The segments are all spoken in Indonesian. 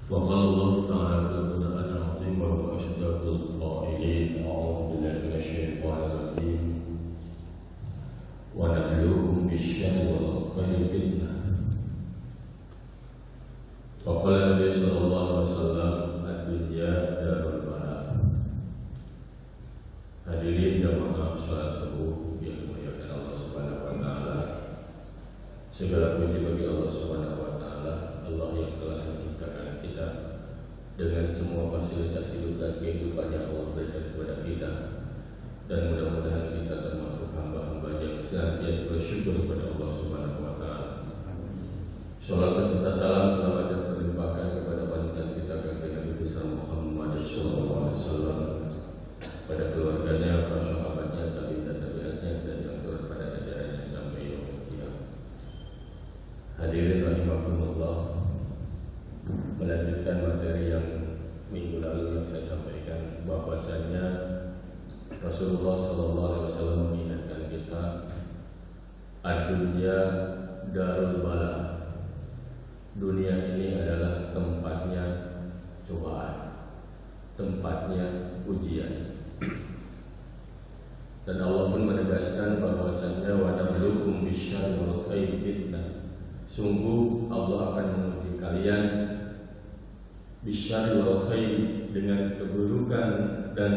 وقال الله تعالى في القرآن العظيم وهو أصدق القائلين أعوذ بالله من الشيطان الرجيم ونبلوكم بالشر والخير فتنة وقال النبي صلى الله عليه وسلم الدنيا دار البلاء. Hadirin jamaah salat subuh yang dimuliakan Allah Subhanahu wa taala. Segala puji bagi Allah Subhanahu wa taala, Allah yang telah menciptakan kita dengan semua fasilitas hidup dan kehidupan yang Allah berikan kepada kita. Dan mudah-mudahan kita termasuk hamba-hamba yang senantiasa bersyukur kepada Allah Subhanahu wa taala. Salam beserta salam selamat terlimpahkan kepada panutan kita kaki Nabi besar Muhammad sallallahu alaihi wasallam, pada keluarganya, para sahabatnya, tabi'in dan tabi'atnya, dan yang turut pada ajarannya sampai yaumul qiyamah. Hadirin rahimakumullah, melanjutkan materi yang minggu lalu yang saya sampaikan, bahwasanya Rasulullah sallallahu alaihi wasallam mengingatkan kita, ad-dunya darul bala. Dunia ini adalah tempatnya cobaan, tempatnya ujian. Dan Allah pun menegaskan bahwasanya wa nabluukum bisyarri wal khairi fitnah. Sungguh Allah akan menguji kalian bisyarri wal khairi, dengan keburukan dan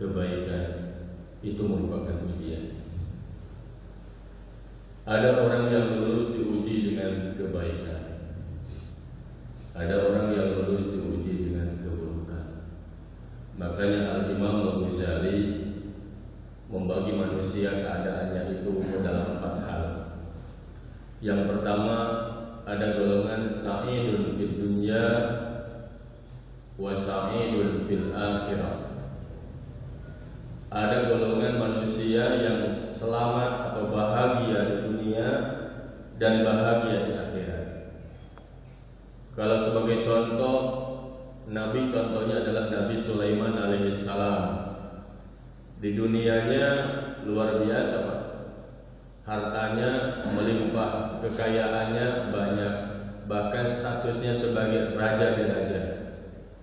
kebaikan. Itu merupakan ujian. Ada orang yang lulus diuji dengan kebaikan, ada orang yang lulus diuji dengan keburukan. Makanya Al-Imam Al-Ghazali membagi manusia keadaannya itu dalam 4 hal. Yang pertama, ada golongan sa'idun fid dunya wa sa'idun fil akhirah. Ada golongan manusia yang selamat atau bahagia di dunia dan bahagia di akhirat. Kalau sebagai contoh, Nabi contohnya adalah Nabi Sulaiman alaihissalam. Di dunianya luar biasa, Pak. Hartanya melimpah, kekayaannya banyak, bahkan statusnya sebagai raja di raja.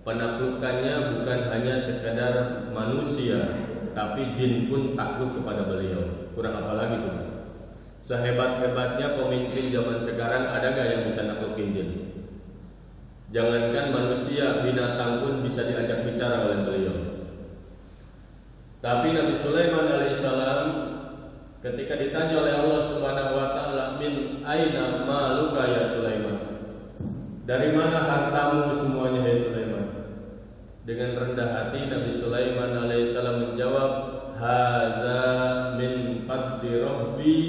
Penaklukannya bukan hanya sekadar manusia, tapi jin pun takluk kepada beliau. Kurang apa lagi tuh? Sehebat-hebatnya pemimpin zaman sekarang, ada gak yang bisa naklukin jin? Jangankan manusia, binatang pun bisa diajak bicara oleh beliau. Tapi Nabi Sulaiman alaihissalam ketika ditanya oleh Allah Subhanahu wa taala, min aina maluka ya Sulaiman? Dari mana hartamu semuanya ya Sulaiman? Dengan rendah hati Nabi Sulaiman alaihissalam menjawab, hadza min fadli rabbi.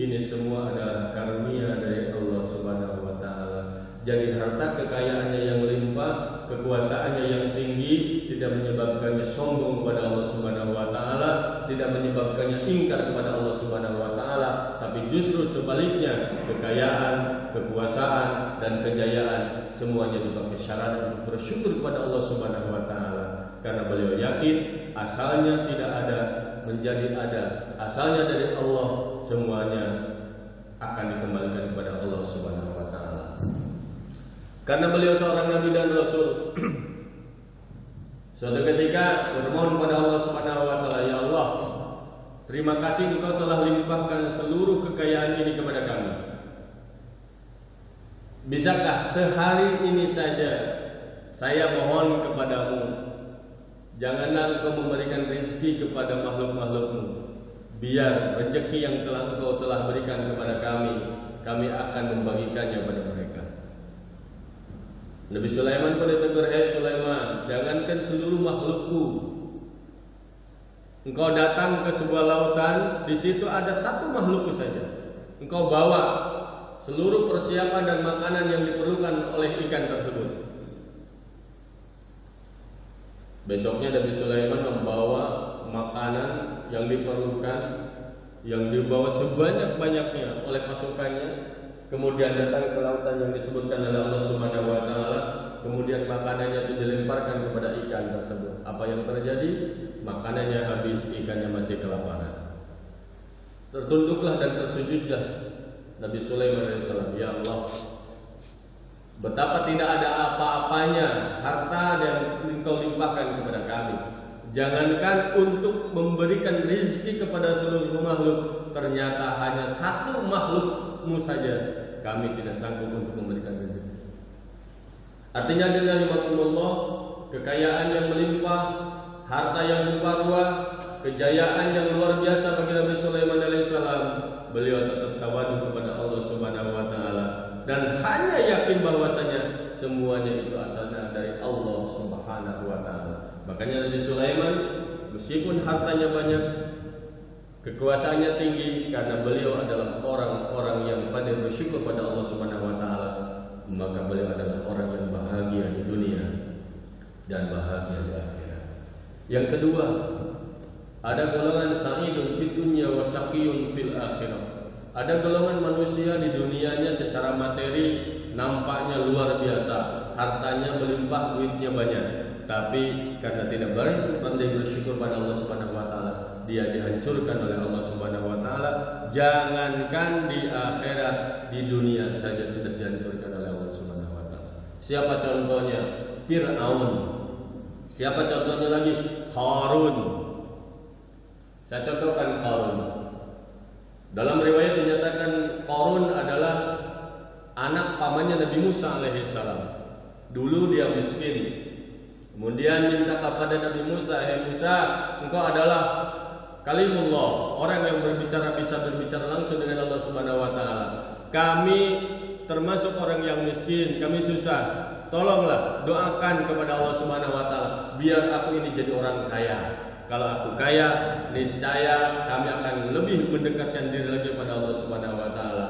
Ini semua adalah karunia dari Allah Subhanahu wa taala. Jadi harta kekayaannya yang melimpah, kekuasaannya yang tinggi tidak menyebabkannya sombong kepada Allah Subhanahu wa taala, tidak menyebabkannya ingkar kepada Allah Subhanahu wa taala, tapi justru sebaliknya, kekayaan, kekuasaan dan kejayaan semuanya dipakai syarat untuk bersyukur kepada Allah Subhanahu wa taala, karena beliau yakin asalnya tidak ada menjadi ada, asalnya dari Allah, semuanya akan dikembalikan kepada Allah Subhanahu wa taala. Karena beliau seorang nabi dan rasul. Suatu ketika bermohon kepada Allah Subhanahu wa taala, ya Allah, terima kasih Engkau telah limpahkan seluruh kekayaan ini kepada kami. Bisakah sehari ini saja saya mohon kepadamu, janganlah Engkau memberikan rezeki kepada makhluk-makhlukmu, biar rezeki yang Engkau telah berikan kepada kami akan membagikannya pada mereka. Nabi Sulaiman pun ditegur, hai Sulaiman, jangankan seluruh makhlukku, engkau datang ke sebuah lautan, di situ ada satu makhlukku saja, engkau bawa seluruh persiapan dan makanan yang diperlukan oleh ikan tersebut. Besoknya Nabi Sulaiman membawa makanan yang diperlukan, yang dibawa sebanyak-banyaknya oleh pasukannya. Kemudian datang ke lautan yang disebutkan oleh Allah Subhanahu wa taala. Kemudian makanannya itu dilemparkan kepada ikan tersebut. Apa yang terjadi? Makanannya habis, ikannya masih kelaparan. Tertunduklah dan tersujudlah Nabi Sulaiman alaihissalam, ya Allah, betapa tidak ada apa-apanya harta yang engkau limpahkan kepada kami. Jangankan untuk memberikan rizki kepada seluruh makhluk, ternyata hanya satu makhlukmu saja kami tidak sanggup untuk memberikan rezeki. Artinya dengan rahmatullah, kekayaan yang melimpah, harta yang rupa-rupa, kejayaan yang luar biasa bagi Nabi Sulaiman alaihissalam, beliau tetap tawadu kepada Allah Subhanahu wa taala dan hanya yakin bahwasanya semuanya itu asalnya dari Allah Subhanahu wa taala. Makanya Nabi Sulaiman meskipun hartanya banyak, kekuasaannya tinggi, karena beliau adalah orang-orang yang pandai bersyukur pada Allah Subhanahu wa taala, maka beliau adalah orang yang bahagia di dunia dan bahagia di akhirat. Yang kedua, ada golongan sa'idun fid dunya wa saqiyun fil akhirah. Ada golongan manusia di dunianya secara materi nampaknya luar biasa, hartanya melimpah, duitnya banyak, tapi karena tidak pandai bersyukur pada Allah Subhanahu wa taala, dia dihancurkan oleh Allah Subhanahu wa taala. Jangankan di akhirat, di dunia saja sudah dihancurkan oleh Allah Subhanahu wa taala. Siapa contohnya? Fir'aun. Siapa contohnya lagi? Qarun. Saya contohkan Qarun. Dalam riwayat dinyatakan Qarun adalah anak pamannya Nabi Musa alaihissalam. Dulu dia miskin, kemudian minta kepada Nabi Musa, "Hai Musa, engkau adalah kalimullah, orang yang bisa berbicara langsung dengan Allah Subhanahu wa taala. Kami termasuk orang yang miskin, kami susah. Tolonglah doakan kepada Allah Subhanahu wa taala biar aku ini jadi orang kaya. Kalau aku kaya, niscaya kami akan lebih mendekatkan diri lagi pada Allah Subhanahu wa taala."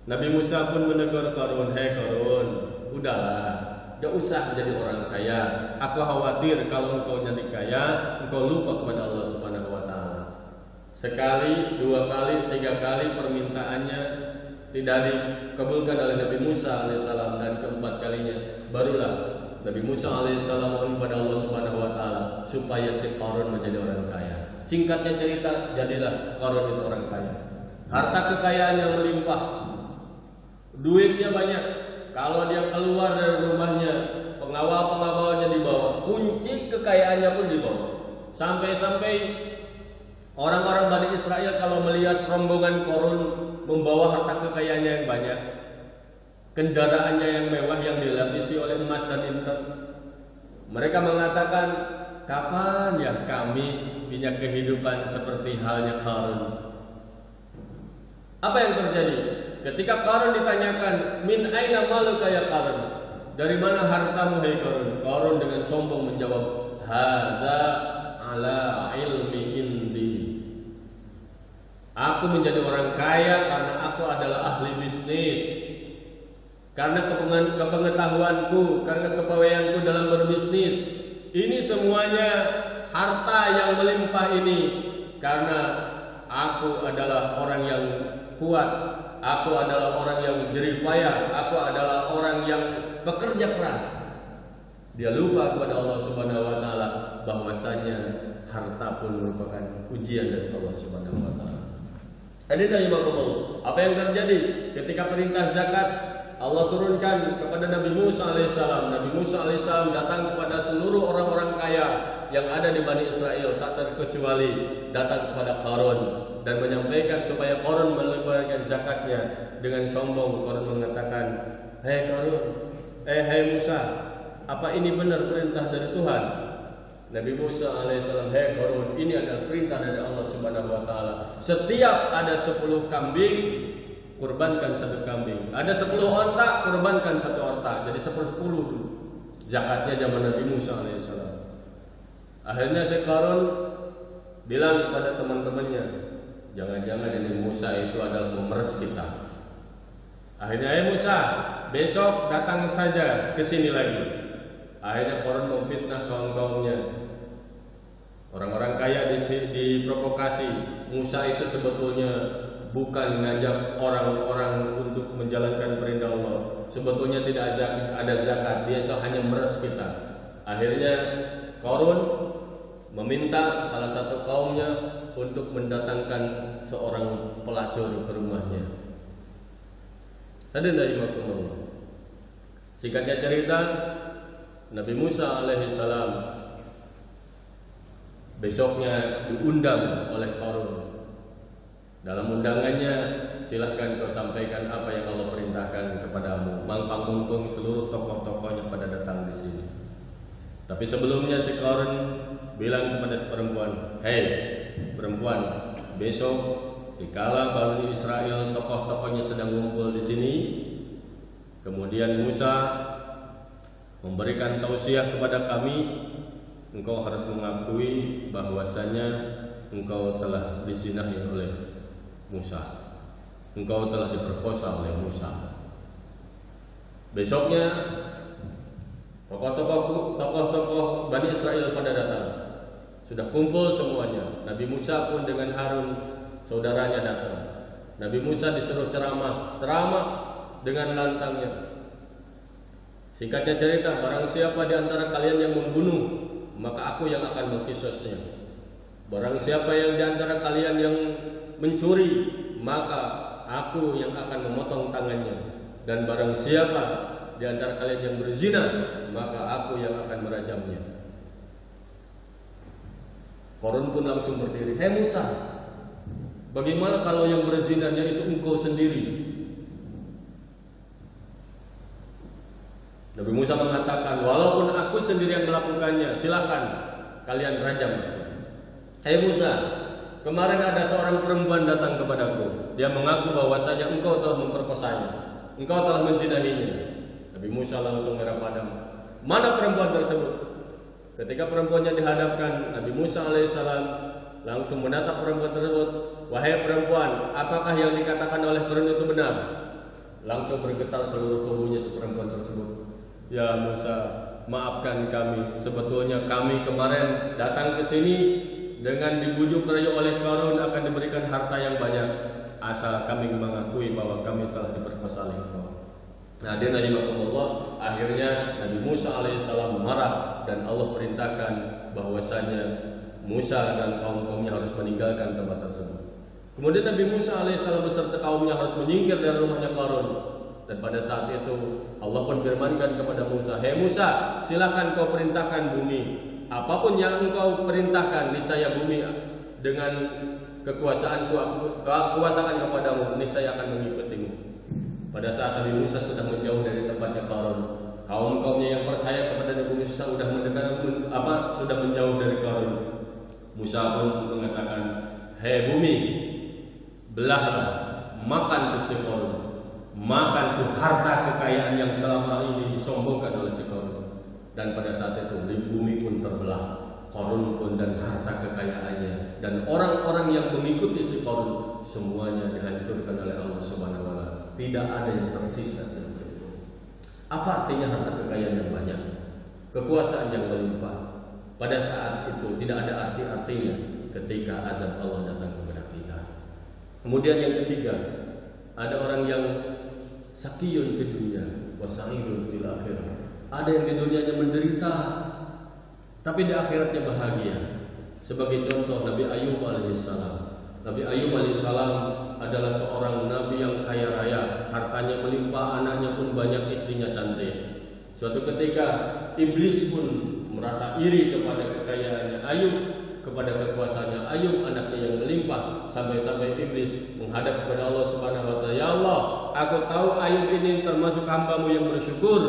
Nabi Musa pun menegur Qarun, "Hei Qarun, udahlah, gak usah jadi orang kaya. Aku khawatir kalau engkau jadi kaya, engkau lupa kepada Allah Subhanahu wa taala." Sekali, dua kali, tiga kali permintaannya tidak dikabulkan oleh Nabi Musa alaihissalam, dan keempat kalinya barulah Nabi Musa alaihissalam mohon kepada Allah Subhanahu wa taala supaya si Qarun menjadi orang kaya. Singkatnya cerita, jadilah Qarun itu orang kaya. Harta kekayaan yang melimpah, duitnya banyak. Kalau dia keluar dari rumahnya, pengawal-pengawalnya dibawa, kunci kekayaannya pun dibawa. Sampai-sampai orang-orang Bani Israel kalau melihat rombongan Qarun membawa harta kekayaannya yang banyak, kendaraannya yang mewah yang dilapisi oleh emas dan intan, mereka mengatakan, "Kapan ya kami punya kehidupan seperti halnya Qarun?" Apa yang terjadi? Ketika Qarun ditanyakan, "Min aina maluka ya Qarun?" Dari mana hartamu hai Qarun? Qarun dengan sombong menjawab, "Hadza ala ilmi indi." Aku menjadi orang kaya karena aku adalah ahli bisnis. Karena kepengetahuanku, karena kepawaianku dalam berbisnis. Ini semuanya harta yang melimpah ini karena aku adalah orang yang kuat, aku adalah orang yang jerih payah, aku adalah orang yang bekerja keras. Dia lupa kepada Allah Subhanahu wa taala bahwasanya harta pun merupakan ujian dari Allah Subhanahu wa taala. Apa yang terjadi ketika perintah zakat Allah turunkan kepada Nabi Musa alaihissalam? Nabi Musa alaihissalam datang kepada seluruh orang-orang kaya yang ada di Bani Israel, tak terkecuali datang kepada Qarun dan menyampaikan supaya Qarun mengeluarkan zakatnya. Dengan sombong Qarun mengatakan, "Hei Qarun, hei Musa, apa ini benar perintah dari Tuhan?" Nabi Musa alaihissalam, "Hei Qarun, ini adalah perintah dari Allah Subhanahu wa taala. Setiap ada 10 kambing, kurbankan 1 kambing. Ada 10 onta, kurbankan 1 onta. Jadi 10 dulu." Zakatnya zaman Nabi Musa alaihissalam. Akhirnya si Qarun bilang kepada teman-temannya, "Jangan-jangan ini Musa itu adalah memeras kita." Akhirnya, "Hei Musa, besok datang saja ke sini lagi." Akhirnya Qarun memfitnah kaum-kaumnya. Orang-orang kaya diprovokasi. Musa itu sebetulnya bukan ngajak orang-orang untuk menjalankan perintah Allah. Sebetulnya tidak ada zakat, dia itu hanya meres kita. Akhirnya Qarun meminta salah satu kaumnya untuk mendatangkan seorang pelacur ke rumahnya. Hadirin rahimakumullah. Singkatnya cerita, Nabi Musa alaihissalam besoknya diundang oleh Qarun. Dalam undangannya, silahkan kau sampaikan apa yang Allah perintahkan kepadamu. Mumpung seluruh tokoh-tokohnya pada datang di sini. Tapi sebelumnya si Qarun bilang kepada si perempuan, "Hei perempuan, besok dikala Bani Israel tokoh-tokohnya sedang ngumpul di sini, kemudian Musa memberikan tausiah kepada kami, engkau harus mengakui bahwasanya engkau telah dizinahi oleh Musa, engkau telah diperkosa oleh Musa." Besoknya tokoh-tokoh Bani Israel pada datang. Sudah kumpul semuanya. Nabi Musa pun dengan Harun saudaranya datang. Nabi Musa disuruh ceramah dengan lantangnya. Singkatnya cerita, barang siapa di antara kalian yang membunuh, maka aku yang akan mengqisasnya. Barang siapa yang di antara kalian yang mencuri, maka aku yang akan memotong tangannya. Dan barang siapa di antara kalian yang berzina, maka aku yang akan merajamnya. Qarun pun langsung berdiri. "Hei Musa, bagaimana kalau yang berzinanya itu engkau sendiri?" Nabi Musa mengatakan, "Walaupun aku sendiri yang melakukannya, silakan kalian rajam." "Hei Musa, kemarin ada seorang perempuan datang kepadaku. Dia mengaku bahwasanya engkau telah memperkosanya, engkau telah menzinahinya." Nabi Musa langsung merah padam. "Mana perempuan tersebut?" Ketika perempuannya dihadapkan, Nabi Musa alaihissalam langsung menatap perempuan tersebut. "Wahai perempuan, apakah yang dikatakan oleh Qarun itu benar?" Langsung bergetar seluruh tubuhnya si perempuan tersebut. "Ya Musa, maafkan kami. Sebetulnya kami kemarin datang ke sini dengan dibujuk rayu oleh Qarun akan diberikan harta yang banyak, asal kami mengakui bahwa kami telah diperkosa oleh engkau." Nah, dia nahimakumullah, akhirnya Nabi Musa alaihissalam marah dan Allah perintahkan bahwasanya Musa dan kaum-kaumnya harus meninggalkan tempat tersebut. Kemudian Nabi Musa alaihissalam beserta kaumnya harus menyingkir dari rumahnya Qarun. Dan pada saat itu Allah pun firmankan kepada Musa, "Hei Musa, silakan kau perintahkan bumi. Apapun yang engkau perintahkan, niscaya bumi dengan kekuasaan kepadamu, niscaya akan mengikutimu." Pada saat Nabi Musa sudah menjauh dari tempatnya Qarun, kaum-kaumnya yang percaya kepada Nabi Musa sudah menjauh dari Qarun. Musa pun mengatakan, "Hei bumi, belahlah, makan tuh si Qarun, makan tuh harta kekayaan yang selama ini disombongkan oleh si Qarun." Dan pada saat itu bumi pun terbelah, Qarun pun dan harta kekayaannya dan orang-orang yang mengikuti si Qarun semuanya dihancurkan oleh Allah Subhanahu wa taala. Tidak ada yang tersisa seperti itu. Apa artinya harta kekayaan yang banyak, kekuasaan yang melimpah? Pada saat itu tidak ada arti-artinya ketika azab Allah datang kepada kita. Kemudian yang ketiga, ada orang yang sakiyun di dunia wa sa'idun fil akhirah. Ada yang di dunianya menderita, tapi di akhiratnya bahagia. Sebagai contoh Nabi Ayub alaihissalam. Nabi Ayub alaihissalam adalah seorang nabi yang kaya raya, hartanya melimpah, anaknya pun banyak, istrinya cantik. Suatu ketika iblis pun merasa iri kepada kekayaannya Ayub, kepada kekuasaannya Ayub, anaknya yang melimpah, sampai-sampai iblis menghadap kepada Allah Subhanahu wa taala, "Ya Allah, aku tahu Ayub ini termasuk hamba-Mu yang bersyukur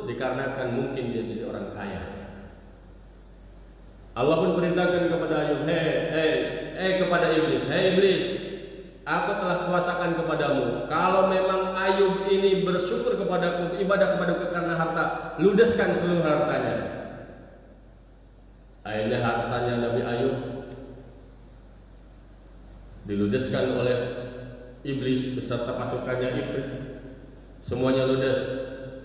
dikarenakan mungkin dia jadi orang kaya." Allah pun perintahkan kepada Ayub, kepada iblis, "Hei iblis, aku telah kuasakan kepadamu. Kalau memang Ayub ini bersyukur kepadaku, ibadah kepadaku karena harta, ludeskan seluruh hartanya." Akhirnya hartanya Nabi Ayub diludeskan oleh iblis beserta pasukannya iblis. Semuanya ludes.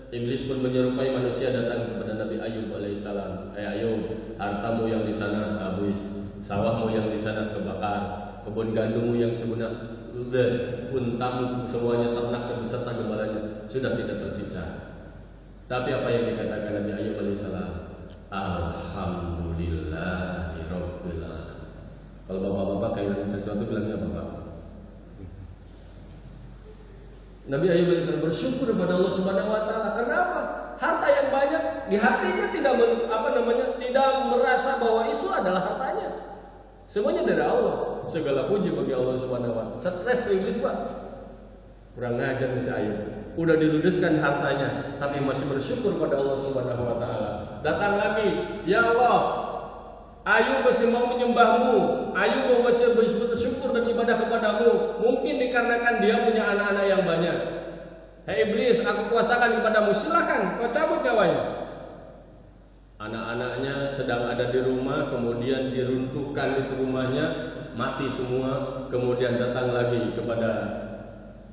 Iblis pun menyerupai manusia datang kepada Nabi Ayub alaihissalam. "Hai Ayub, hartamu yang di sana habis, sawahmu yang di sana kebakar, kebun gandummu yang sebenarnya ludes, untamu semuanya, ternak beserta gembalanya sudah tidak tersisa." Tapi apa yang dikatakan Nabi Ayub alaihissalam? "Alhamdulillahirabbil alamin." Kalau bapak-bapak kehilangan sesuatu bilangnya apa, Pak? Nabi Ayub alaihissalam bersyukur kepada Allah Subhanahu wa taala. Kenapa? di hatinya tidak merasa bahwa itu adalah hartanya. Semuanya dari Allah. Segala puji bagi Allah Subhanahu wa taala. Stres tuh iblis, Pak. Kurang ngajar nih si Ayub. Udah diludeskan hartanya, tapi masih bersyukur pada Allah Subhanahu wa taala. Datang lagi, ya Allah, Ayub masih mau menyembahmu, Ayub masih bersyukur dan ibadah kepadamu. Mungkin dikarenakan dia punya anak-anak yang banyak. Hei iblis, aku kuasakan kepadamu, silakan kau cabut nyawanya. Anak-anaknya sedang ada di rumah, kemudian diruntuhkan itu rumahnya, mati semua. Kemudian datang lagi kepada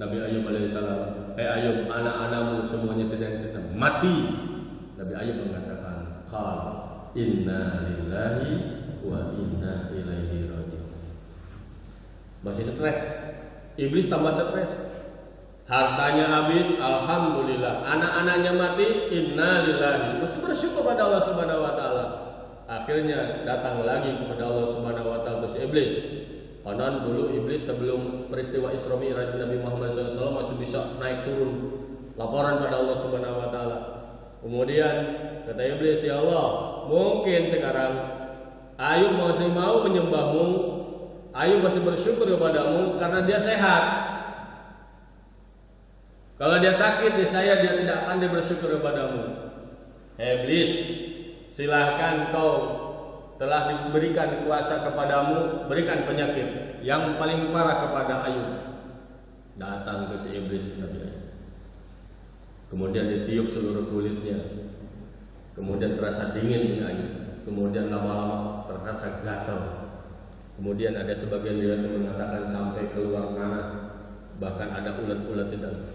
Nabi Ayub alaihissalam. Hei Ayub, anak-anakmu semuanya tidak bisa mati. Nabi Ayub mengatakan, qal inna lillahi wa inna ilaihi raji'un. Masih stres. Iblis tambah stres. Hartanya habis, alhamdulillah. Anak-anaknya mati, inna lillahi. Mesti bersyukur pada Allah Subhanahu wa taala. Akhirnya datang lagi kepada Allah Subhanahu wa taala si iblis. Konon dulu iblis sebelum peristiwa Isra Mi'raj Nabi Muhammad SAW masih bisa naik turun laporan pada Allah Subhanahu wa taala. Kemudian kata iblis, ya Allah, mungkin sekarang Ayub masih mau menyembahmu, Ayub masih bersyukur kepadamu karena dia sehat. Kalau dia sakit di saya, dia tidak akan bersyukur kepadamu. Iblis, silahkan kau telah diberikan kuasa kepadamu, berikan penyakit yang paling parah kepada Ayub. Datang ke si iblis tadi. Kemudian ditiup seluruh kulitnya. Kemudian terasa dingin Ayub. Kemudian lama-lama terasa gatal. Kemudian ada sebagian yang mengatakan sampai keluar nanah. Bahkan ada ulat-ulat di dalam.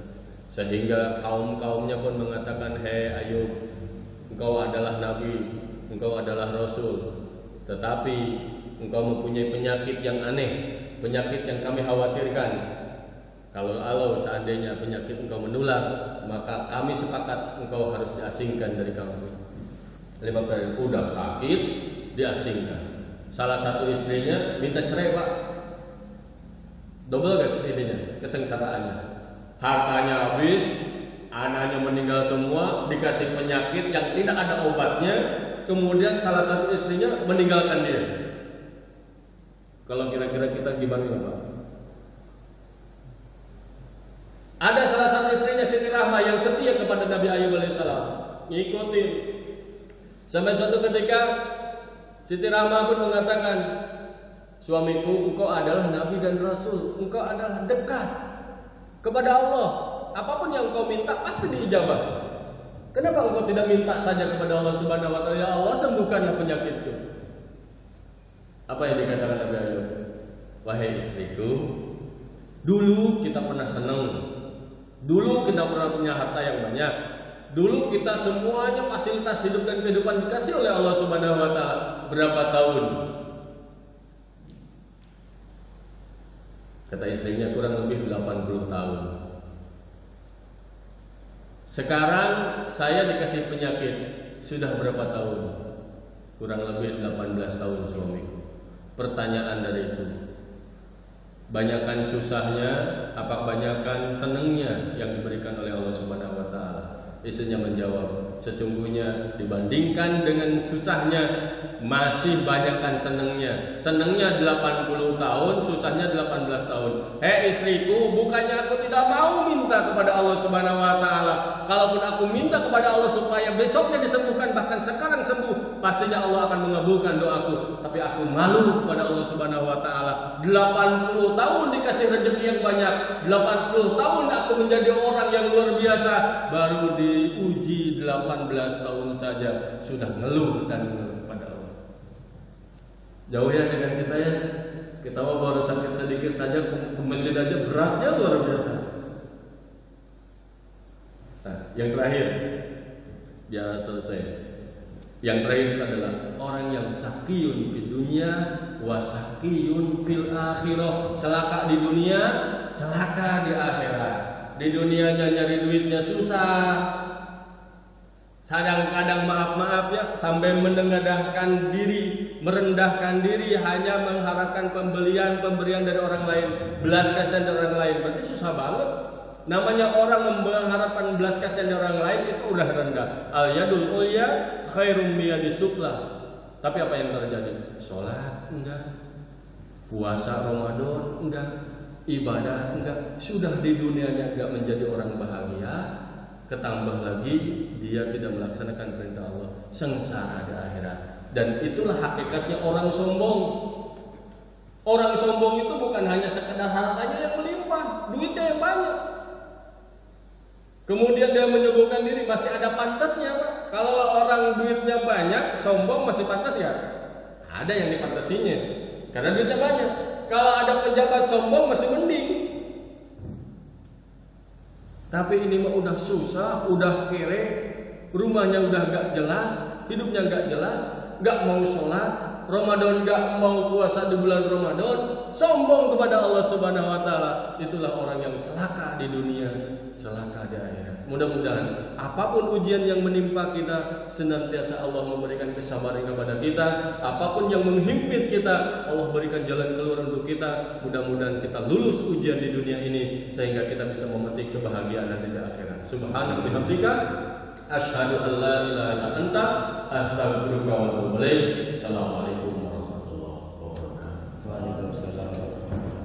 Sehingga kaum-kaumnya pun mengatakan, hei Ayub, engkau adalah nabi, engkau adalah rasul, tetapi engkau mempunyai penyakit yang aneh, penyakit yang kami khawatirkan. Kalau seandainya penyakit engkau menular, maka kami sepakat engkau harus diasingkan dari kami. Lima kali udah sakit, diasingkan. Salah satu istrinya minta cerai, Pak. Double gak ininya, kesengsaraannya. Hartanya habis, anaknya meninggal semua, dikasih penyakit yang tidak ada obatnya, kemudian salah satu istrinya meninggalkan dia. Kalau kira-kira kita gimana, Pak? Ada salah satu istrinya Siti Rahmah yang setia kepada Nabi Ayub alaihissalam, ngikutin. Sampai suatu ketika Siti Rahmah pun mengatakan, suamiku, engkau adalah nabi dan rasul, engkau adalah dekat kepada Allah, apapun yang engkau minta pasti diijabah. Kenapa engkau tidak minta saja kepada Allah Subhanahu wa taala, ya Allah sembuhkanlah penyakitku? Apa yang dikatakan Nabi Ayub? Wahai istriku, dulu kita pernah senang, dulu kita pernah punya harta yang banyak, dulu kita semuanya fasilitas hidup dan kehidupan dikasih oleh Allah Subhanahu wa taala. Berapa tahun? Kata istrinya kurang lebih 80 tahun. Sekarang saya dikasih penyakit, sudah berapa tahun? Kurang lebih 18 tahun suamiku. Pertanyaan dariku, banyakan susahnya apa banyakan senangnya yang diberikan oleh Allah Subhanahu wa taala? Istrinya menjawab, sesungguhnya dibandingkan dengan susahnya masih banyakkan senangnya. Senangnya 80 tahun, susahnya 18 tahun. Hei istriku, bukannya aku tidak mau minta kepada Allah Subhanahu wa taala. Kalaupun aku minta kepada Allah supaya besoknya disembuhkan, bahkan sekarang sembuh, pastinya Allah akan mengabulkan doaku. Tapi aku malu kepada Allah Subhanahu wa taala. 80 tahun dikasih rezeki yang banyak, 80 tahun aku menjadi orang yang luar biasa, baru diuji 18 tahun saja sudah ngeluh dan ngeluh pada Allah. Jauh ya dengan kita ya. Kita mau baru sakit sedikit saja ke masjid aja beratnya luar biasa. Nah, yang terakhir, ya selesai. Yang terakhir adalah orang yang sakiyun di dunia, wasakiyun fil akhirah. Celaka di dunia, celaka di akhirat. Di dunianya nyari duitnya susah. Kadang-kadang maaf-maafnya sampai menengadahkan diri, merendahkan diri hanya mengharapkan pemberian dari orang lain, belas kasihan dari orang lain. Berarti susah banget. Namanya orang mengharapkan belas kasihan orang lain itu udah rendah. Al yadul ulya khairum miyadis sufla. Tapi apa yang terjadi? Sholat enggak, puasa Ramadan enggak, ibadah enggak. Sudah di dunianya enggak menjadi orang bahagia, ketambah lagi dia tidak melaksanakan perintah Allah, sengsara di akhirat. Dan itulah hakikatnya orang sombong. Orang sombong itu bukan hanya sekedar hartanya yang melimpah, duitnya yang banyak. Kemudian dia menyebutkan diri, masih ada pantasnya, Pak. Kalau orang duitnya banyak, sombong masih pantas ya? Ada yang dipantasinya, karena duitnya banyak. Kalau ada pejabat sombong masih mending. Tapi ini mah udah susah, udah kere, rumahnya udah gak jelas, hidupnya gak jelas, gak mau sholat, Ramadan gak mau puasa di bulan Ramadan, sombong kepada Allah Subhanahu wa taala. Itulah orang yang celaka di dunia, celaka di akhirat. Mudah-mudahan apapun ujian yang menimpa kita, senantiasa Allah memberikan kesabaran kepada kita. Apapun yang menghimpit kita, Allah berikan jalan keluar untuk kita. Mudah-mudahan kita lulus ujian di dunia ini sehingga kita bisa memetik kebahagiaan nanti di akhirat. Subhanallah bihamdika, asyhadu an la ilaha illa anta, astaghfiruka wa atubu ilaik. Assalamualaikum warahmatullahi wabarakatuh. Waalaikumsalam.